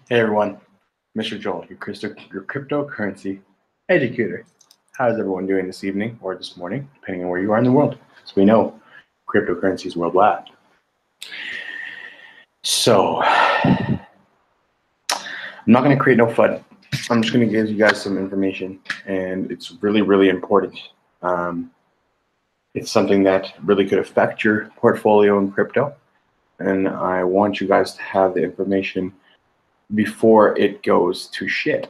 Hey everyone, Mr. Joel, your cryptocurrency educator. How's everyone doing this evening or this morning, depending on where you are in the world? As we know, cryptocurrency is worldwide. So, I'm not going to create no FUD. I'm just going to give you guys some information, and it's really, really important. It's something that really could affect your portfolio in crypto, and I want you guys to have the information before it goes to shit.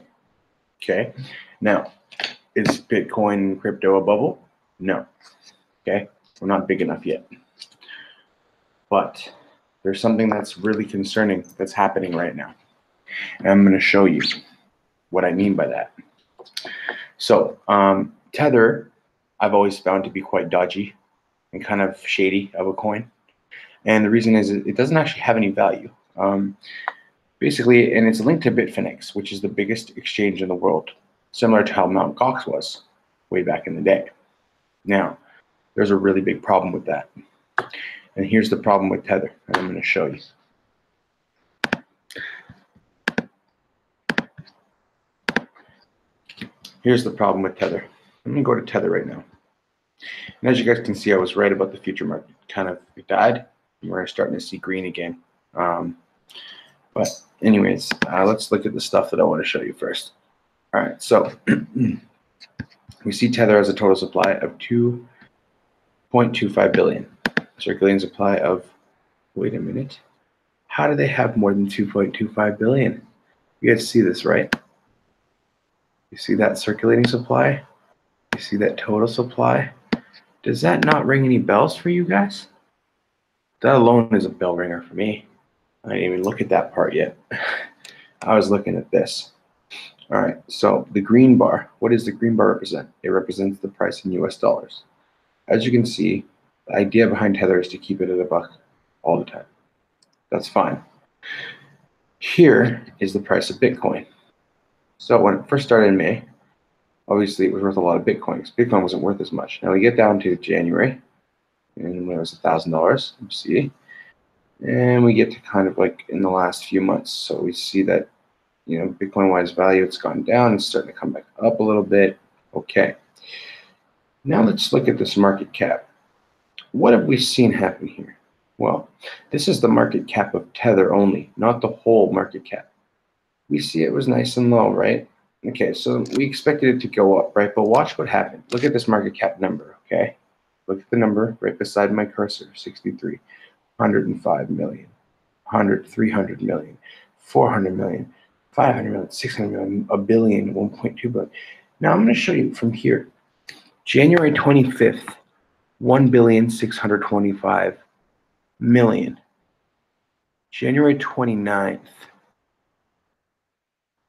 Okay, now, is Bitcoin and crypto a bubble? No. Okay, we're not big enough yet. But there's something that's really concerning that's happening right now. And I'm going to show you what I mean by that. So, Tether, I've always found to be quite dodgy and kind of shady of a coin. And the reason is it doesn't actually have any value. Basically, and it's linked to Bitfinex, which is the biggest exchange in the world, similar to how Mt. Gox was way back in the day. Now, there's a really big problem with that. And here's the problem with Tether, and I'm going to show you. Here's the problem with Tether. I'm going to go to Tether right now. And as you guys can see, I was right about the future market. It died, and we're starting to see green again. But anyways, let's look at the stuff that I want to show you first. All right, so we see Tether has a total supply of 2.25 billion. Circulating supply of, wait a minute, how do they have more than 2.25 billion? You guys see this, right? You see that circulating supply? You see that total supply? Does that not ring any bells for you guys? That alone is a bell ringer for me. I didn't even look at that part yet. I was looking at this. All right, so the green bar, what does the green bar represent? It represents the price in US dollars. As you can see, the idea behind Tether is to keep it at a buck all the time. That's fine. Here is the price of Bitcoin. So when it first started in May, obviously it was worth a lot of Bitcoins. Bitcoin wasn't worth as much. Now we get down to January, and when it was $1,000, you see, and we get to kind of like in the last few months. So we see that, you know, Bitcoin-wise value, it's gone down. It's starting to come back up a little bit. Okay. Now let's look at this market cap. What have we seen happen here? Well, this is the market cap of Tether only, not the whole market cap. We see it was nice and low, right? Okay, so we expected it to go up, right? But watch what happened. Look at this market cap number, okay? Look at the number right beside my cursor, 63, 105 million, 300 million, 400 million, 500 million, 600 million, a billion, 1.2 billion. Now I'm going to show you from here. January 25th, 1,625,000,000. January 29th,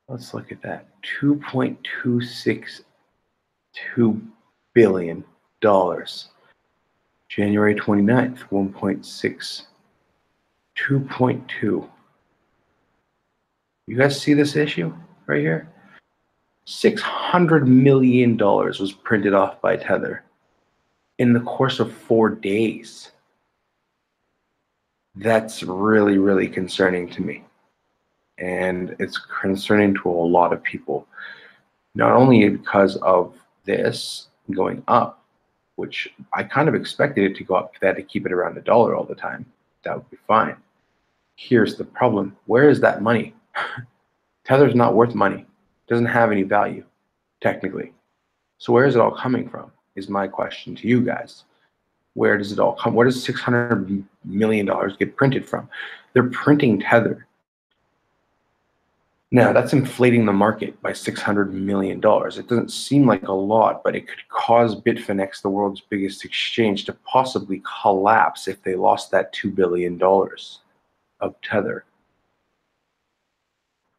let's look at that, $2.262 billion. January 29th, 1.6, 2.2. You guys see this issue right here? $600 million was printed off by Tether in the course of 4 days. That's really, really concerning to me. And it's concerning to a lot of people, not only because of this going up, which I kind of expected it to go up, that to keep it around $1 all the time. That would be fine. Here's the problem. Where is that money? Tether's not worth money. It doesn't have any value, technically. So where is it all coming from, is my question to you guys. Where does it all come? Where does $600 million get printed from? They're printing Tether. Now, that's inflating the market by $600 million. It doesn't seem like a lot, but it could cause Bitfinex, the world's biggest exchange, to possibly collapse if they lost that $2 billion of Tether.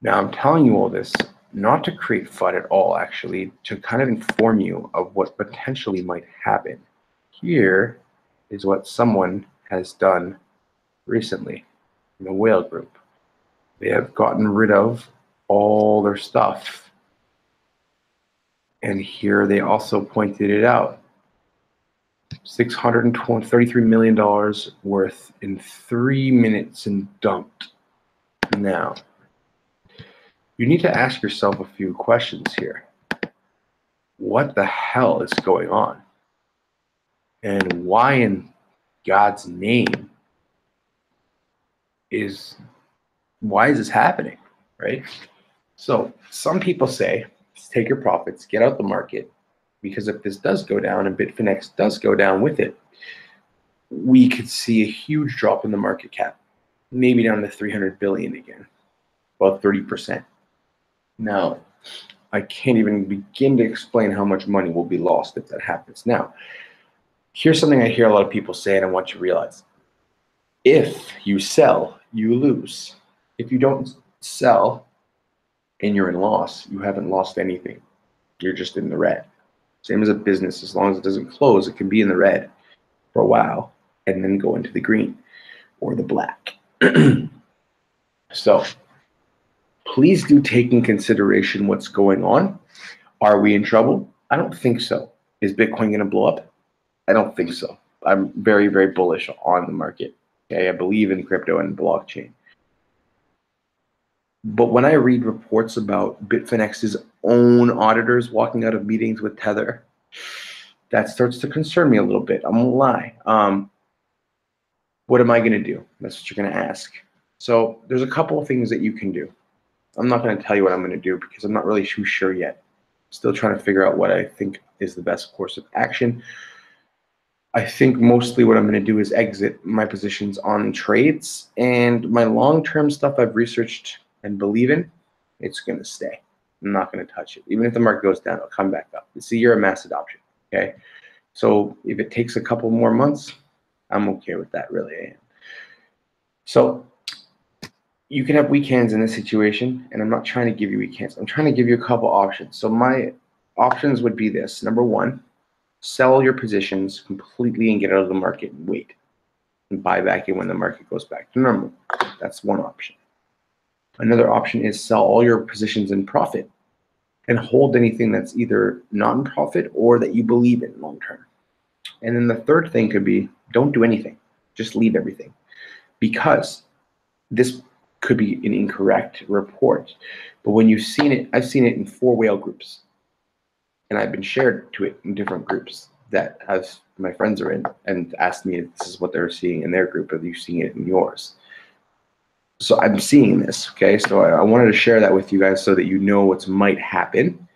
Now, I'm telling you all this not to create FUD at all, actually, to kind of inform you of what potentially might happen. Here is what someone has done recently in the Whale Group. They have gotten rid of all their stuff. And here they also pointed it out. $633 million worth in 3 minutes and dumped. Now, you need to ask yourself a few questions here. What the hell is going on? And why in God's name why is this happening, right? So some people say, take your profits, get out the market, because if this does go down and Bitfinex does go down with it, we could see a huge drop in the market cap, maybe down to 300 billion again, about 30%. Now, I can't even begin to explain how much money will be lost if that happens. Now, here's something I hear a lot of people say, and I want you to realize. If you sell, you lose. If you don't sell and you're in loss, you haven't lost anything. You're just in the red. Same as a business. As long as it doesn't close, it can be in the red for a while and then go into the green or the black. So please do take in consideration what's going on. Are we in trouble? I don't think so. Is Bitcoin going to blow up? I don't think so. I'm very, very bullish on the market. Okay, I believe in crypto and blockchain. But when I read reports about Bitfinex's own auditors walking out of meetings with Tether, that starts to concern me a little bit. I won't lie. What am I going to do? That's what you're going to ask. So there's a couple of things that you can do. I'm not going to tell you what I'm going to do because I'm not really too sure yet. Still trying to figure out what I think is the best course of action. I think mostly what I'm going to do is exit my positions on trades, and my long-term stuff I've researched and believe in, it's going to stay. I'm not going to touch it. Even if the market goes down, it'll come back up. It's a year of mass adoption, okay? So if it takes a couple more months, I'm okay with that, really, I am. So you can have weak hands in this situation, and I'm not trying to give you weak hands. I'm trying to give you a couple options. So my options would be this. Number one, sell your positions completely and get out of the market and wait and buy back in when the market goes back to normal. That's one option. Another option is sell all your positions in profit and hold anything that's either non-profit or that you believe in long term. And then the third thing could be don't do anything. Just leave everything. Because this could be an incorrect report. But when you've seen it, I've seen it in 4 whale groups. And I've been shared to it in different groups that my friends are in and asked me if this is what they're seeing in their group. Are you seeing it in yours? So I'm seeing this, okay? So I wanted to share that with you guys so that you know what might happen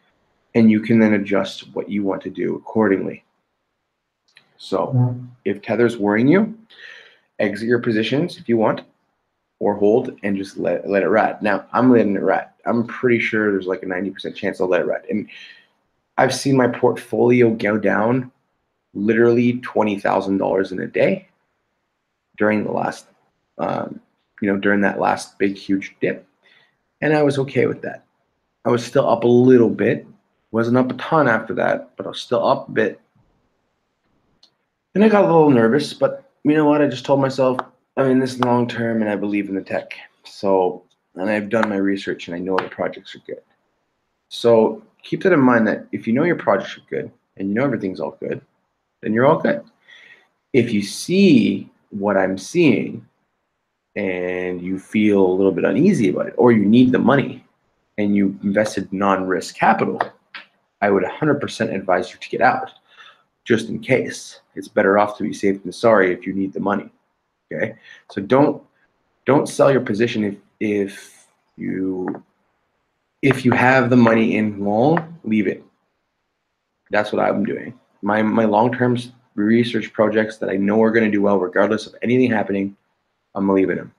and you can then adjust what you want to do accordingly. So if Tether's worrying you, exit your positions if you want, or hold and just let it ride. Now, I'm letting it ride. I'm pretty sure there's like a 90% chance I'll let it ride. And I've seen my portfolio go down literally $20,000 in a day during the last, during that last big, huge dip. And I was okay with that. I was still up a little bit. Wasn't up a ton after that, but I was still up a bit. And I got a little nervous, but you know what? I just told myself, I'm in this long term and I believe in the tech. So, and I've done my research and I know the projects are good. So keep that in mind that if you know your projects are good and you know everything's all good, then you're all good. If you see what I'm seeing and you feel a little bit uneasy about it, or you need the money and you invested non-risk capital, I would 100% advise you to get out, just in case. It's better off to be safe than sorry if you need the money. Okay, so don't sell your position if you have the money in long, leave it. That's what I'm doing. My long-term research projects that I know are going to do well regardless of anything happening, I'm leaving them.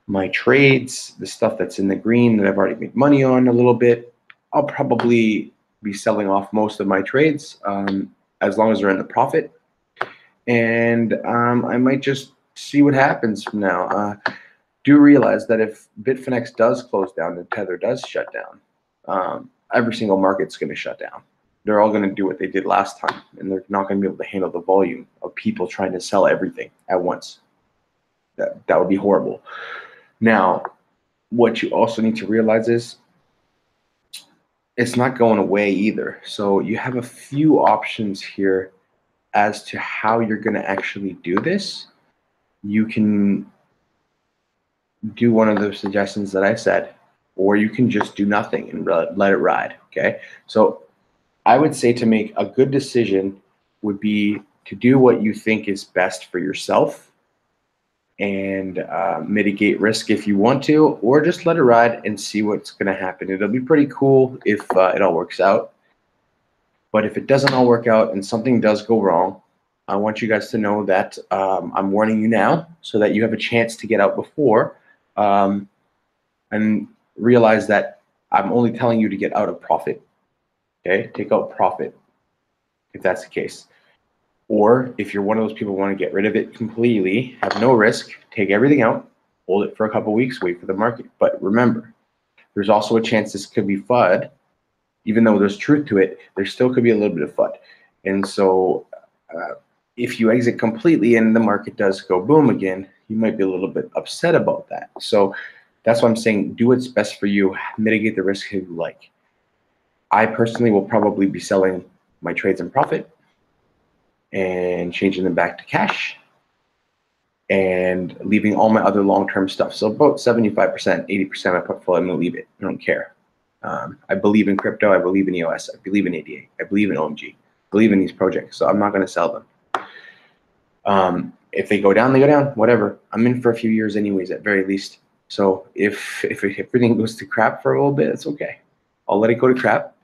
My trades, the stuff that's in the green that I've already made money on a little bit, I'll probably be selling off most of my trades as long as they're in the profit. And I might just see what happens from now. Do realize that if Bitfinex does close down and Tether does shut down, every single market's going to shut down. They're all going to do what they did last time, and they're not going to be able to handle the volume of people trying to sell everything at once. That would be horrible. Now, what you also need to realize is it's not going away either. So you have a few options here as to how you're going to actually do this. You can do one of the suggestions that I said, or you can just do nothing and let it ride. Okay, so I would say to make a good decision would be to do what you think is best for yourself and mitigate risk if you want to, or just let it ride and see what's going to happen. It'll be pretty cool if it all works out. But if it doesn't all work out and something does go wrong, I want you guys to know that I'm warning you now so that you have a chance to get out before, and realize that I'm only telling you to get out of profit. Okay, take out profit if that's the case. Or if you're one of those people who want to get rid of it completely, have no risk, take everything out, hold it for a couple of weeks, wait for the market. But remember, there's also a chance this could be FUD. Even though there's truth to it, there still could be a little bit of FUD. And so if you exit completely and the market does go boom again, you might be a little bit upset about that. So that's why I'm saying do what's best for you, mitigate the risk if you like. I personally will probably be selling my trades in profit and changing them back to cash and leaving all my other long-term stuff. So about 75%, 80% of my portfolio, I'm gonna leave it. I don't care. I believe in crypto. I believe in EOS. I believe in ADA. I believe in OMG. I believe in these projects. So I'm not gonna sell them. If they go down, they go down, whatever. I'm in for a few years anyways, at very least. So if everything goes to crap for a little bit, it's okay. I'll let it go to crap.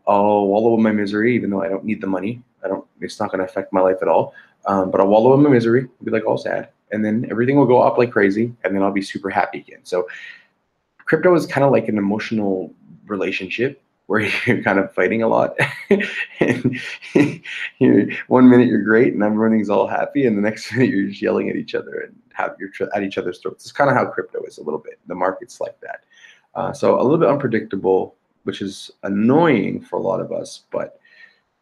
I'll wallow in my misery, even though I don't need the money. It's not going to affect my life at all. But I'll wallow in my misery, I'll be like all sad, and then everything will go up like crazy, and then I'll be super happy again. So crypto is kind of like an emotional relationship where you're kind of fighting a lot. And one minute you're great and everything's all happy, and the next minute you're just yelling at each other and you're at each other's throats. It's kind of how crypto is a little bit. The market's like that. So a little bit unpredictable, which is annoying for a lot of us. But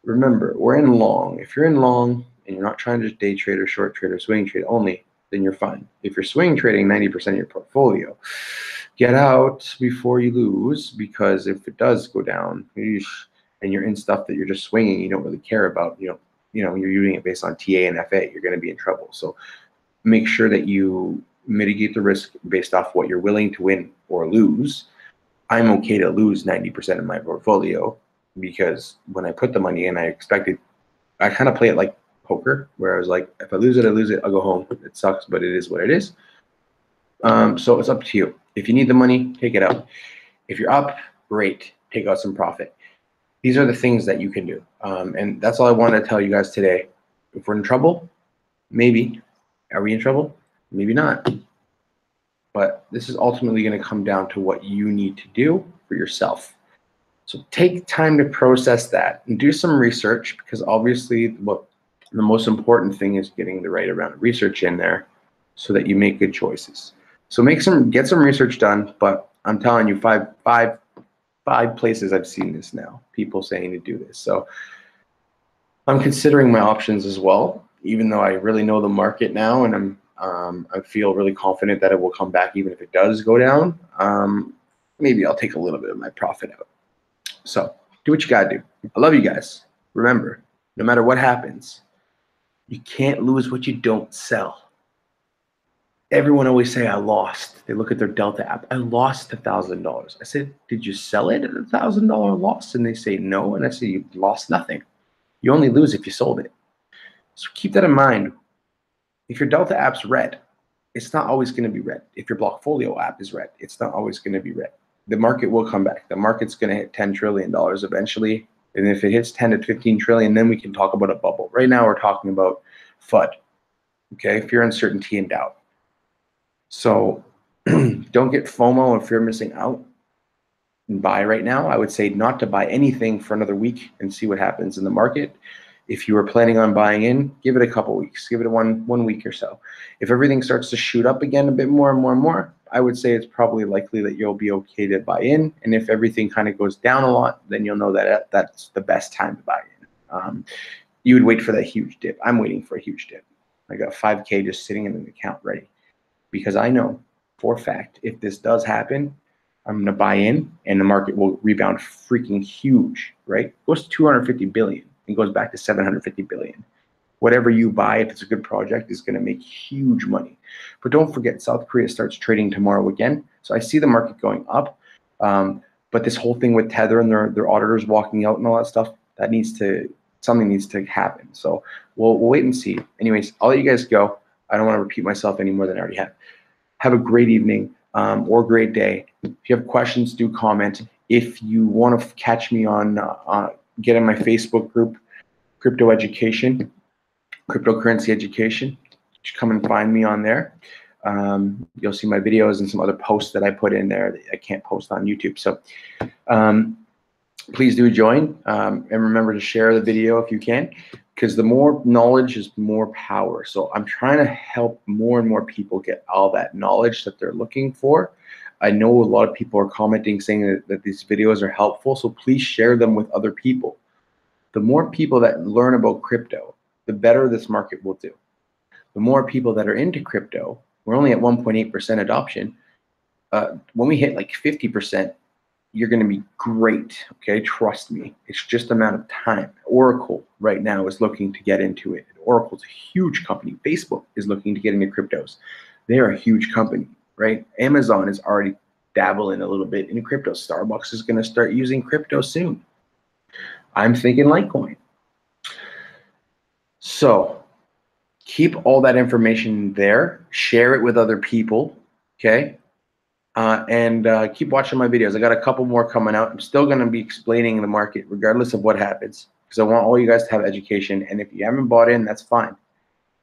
remember, we're in long. If you're in long and you're not trying to just day trade or short trade or swing trade only, then you're fine. If you're swing trading 90% of your portfolio, get out before you lose, because if it does go down and you're in stuff that you're just swinging, you don't really care about, you're doing it based on TA and FA, you're going to be in trouble. So make sure that you mitigate the risk based off what you're willing to win or lose. I'm okay to lose 90% of my portfolio, because when I put the money in, I kind of play it like poker, where I was like, if I lose it, I lose it, I'll go home. It sucks, but it is what it is. So it's up to you. If you need the money, take it out. If you're up, great, take out some profit. These are the things that you can do. And that's all I wanted to tell you guys today. If we're in trouble, maybe. Are we in trouble? Maybe not. But this is ultimately going to come down to what you need to do for yourself. So take time to process that and do some research, because obviously the most important thing is getting the right amount of research in there so that you make good choices. So get some research done. But I'm telling you, five places I've seen this now, people saying to do this. So I'm considering my options as well, even though I really know the market now, and I feel really confident that it will come back even if it does go down. Maybe I'll take a little bit of my profit out. So do what you gotta do. I love you guys. Remember, no matter what happens, you can't lose what you don't sell. Everyone always say, I lost. They look at their Delta app. I lost $1,000. I said, did you sell it at $1,000 loss? And they say, no. And I say, you lost nothing. You only lose if you sold it. So keep that in mind. If your Delta app's red, it's not always going to be red. If your Blockfolio app is red, it's not always going to be red. The market will come back. The market's going to hit $10 trillion eventually. And if it hits 10 to 15 trillion, then we can talk about a bubble. Right now, we're talking about FUD, okay, fear, uncertainty, and doubt. So don't get FOMO and fear missing out and buy right now. I would say not to buy anything for another week and see what happens in the market. If you were planning on buying in, give it a couple weeks, give it one week or so. If everything starts to shoot up again a bit more and more and more, I would say it's probably likely that you'll be okay to buy in. And if everything kind of goes down a lot, then you'll know that that's the best time to buy in. You would wait for that huge dip. I'm waiting for a huge dip. I got 5K just sitting in an account ready, because I know for a fact if this does happen, I'm going to buy in and the market will rebound freaking huge, right? It goes to 250 billion and goes back to 750 billion. Whatever you buy, if it's a good project, is going to make huge money. But don't forget, South Korea starts trading tomorrow again. So I see the market going up. But this whole thing with Tether and their auditors walking out and all that stuff, something needs to happen. So we'll wait and see. Anyways, I'll let you guys go. I don't want to repeat myself any more than I already have. Have a great evening or great day. If you have questions, do comment. If you want to catch me on get in my Facebook group, Crypto Education, Cryptocurrency Education, just come and find me on there. You'll see my videos and some other posts that I put in there that I can't post on YouTube. So please do join, and remember to share the video if you can, because the more knowledge is more power. So I'm trying to help more and more people get all that knowledge that they're looking for. I know a lot of people are commenting saying that these videos are helpful, so please share them with other people. The more people that learn about crypto, the better this market will do. The more people that are into crypto, we're only at 1.8% adoption. When we hit like 50%, you're going to be great. Okay, trust me. It's just a matter of time. Oracle right now is looking to get into it. Oracle's a huge company. Facebook is looking to get into cryptos. They're a huge company, right? Amazon is already dabbling a little bit in crypto. Starbucks is going to start using crypto soon. I'm thinking Litecoin. So keep all that information there. Share it with other people. Okay. And keep watching my videos. I got a couple more coming out. I'm still going to be explaining the market regardless of what happens, because I want all you guys to have education. And if you haven't bought in, that's fine.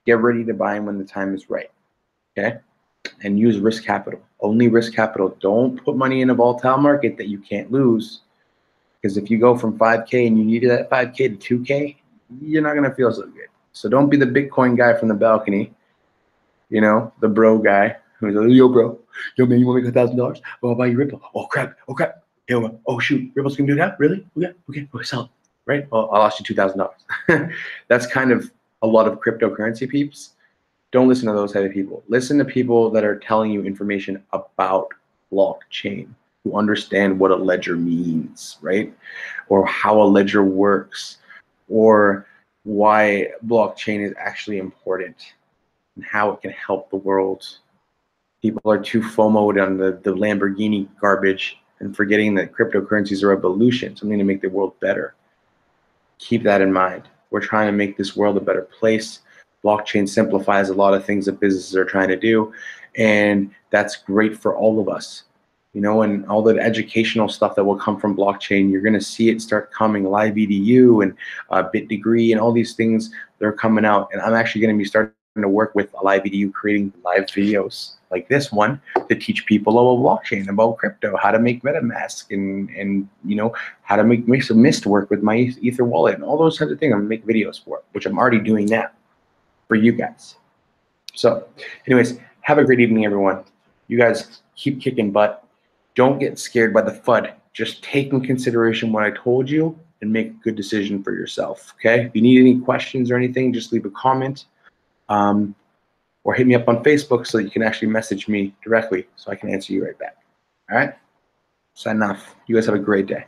Get ready to buy in when the time is right. Okay? And use risk capital. Only risk capital. Don't put money in a volatile market that you can't lose. Because if you go from 5K and you need that 5K to 2K, you're not going to feel so good. So don't be the Bitcoin guy from the balcony, you know, the bro guy. Who's like, yo, bro, yo, man, you want to make $1,000? Oh, I'll buy you Ripple. Oh, crap. Oh, crap. Yo, oh, shoot. Ripple's going to do that? Really? Okay, sell it. Right? Well, I'll ask you $2,000. That's kind of a lot of cryptocurrency peeps. Don't listen to those type of people. Listen to people that are telling you information about blockchain, who understand what a ledger means, right? Or how a ledger works, or why blockchain is actually important and how it can help the world. People are too FOMO'd on the Lamborghini garbage and forgetting that cryptocurrencies are evolution, something to make the world better. Keep that in mind. We're trying to make this world a better place. Blockchain simplifies a lot of things that businesses are trying to do, and that's great for all of us. You know, and all the educational stuff that will come from blockchain, you're going to see it start coming. Live EDU and Bit Degree and all these things, they're coming out. And I'm actually going to be starting to work with Live EDU, creating live videos like this one to teach people about blockchain, about crypto, how to make MetaMask, and you know, how to make some Mist work with my Ether wallet and all those types of things. I'm going to make videos for it, which I'm already doing now for you guys. So anyways, have a great evening, everyone. You guys keep kicking butt. Don't get scared by the FUD. Just take in consideration what I told you and make a good decision for yourself, okay? If you need any questions or anything, just leave a comment or hit me up on Facebook so that you can actually message me directly so I can answer you right back, all right? Sign off. You guys have a great day.